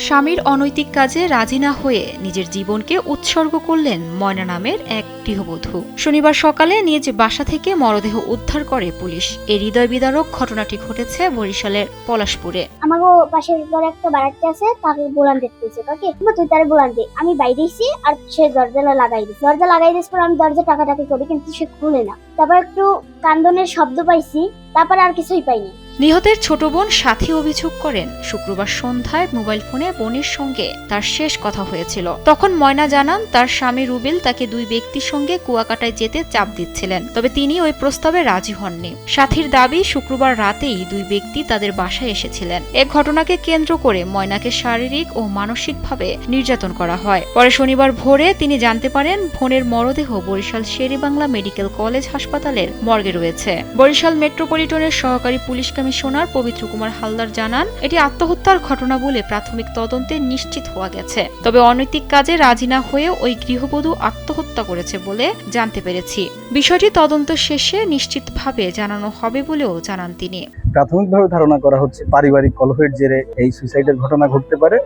স্বামীর অনৈতিক কাজে রাজি না হয়ে নিজের জীবনকে উৎসর্গ করলেন ময়না নামের এক গৃহবধূ। শনিবার সকালে নিজ বাসা থেকে মরদেহ উদ্ধার করে পুলিশ। এই হৃদয় বিদারক ঘটনাটি ঘটেছে বরিশালের পলাশপুরে। আমারও পাশের ঘরে একটা বাড়াতে আছে, তাকে বোলান দেখতেছে, কাকে তুই তারে বোলান দে। আমি বাইরেছি আর সে দরজা লাগাই দিস পর আমি দরজা টাকাটাকি করি, কিন্তু সে খুলে না। তারপর একটু কান্দনের শব্দ পাইছি, তারপর আর কিছুই পাইনি। নিহতের ছোট বোন সাথী অভিযোগ করেন, শুক্রবার সন্ধ্যায় মোবাইল ফোনে বোনের সঙ্গে তার শেষ কথা হয়েছিল। তখন ময়না জানান, তার স্বামী রুবেল তাকে দুই ব্যক্তির সঙ্গে কুয়াকাটায় যেতে চাপ দিচ্ছিলেন, তবে তিনি ওই প্রস্তাবে রাজি হননি। সাথীর দাবি, শুক্রবার রাতেই দুই ব্যক্তি তাদের বাসায় এসেছিলেন। এ ঘটনাকে কেন্দ্র করে ময়নাকে শারীরিক ও মানসিকভাবে নির্যাতন করা হয়। পরে শনিবার ভোরে তিনি জানতে পারেন, বোনের মরদেহ বরিশাল শেরেবাংলা মেডিকেল কলেজ হাসপাতালের মর্গে রয়েছে। বরিশাল মেট্রোপলিটনের সহকারী পুলিশ কমিশনার পবিত্র কুমার হালদার জানান, এটি আত্মহত্যার ঘটনা বলে প্রাথমিক তদন্তে নিশ্চিত হওয়া গেছে। তবে অনৈতিক কাজে রাজি না হয়ে ওই গৃহবধূ আত্মহত্যা করেছে বলে জানতে পেরেছি। বিষয়টি তদন্ত শেষে নিশ্চিতভাবে জানানো হবে বলেও জানান তিনি। প্রাথমিকভাবে ধারণা করা হচ্ছে পারিবারিক কলহের জেরে এই সুইসাইডের ঘটনা ঘটতে পারে।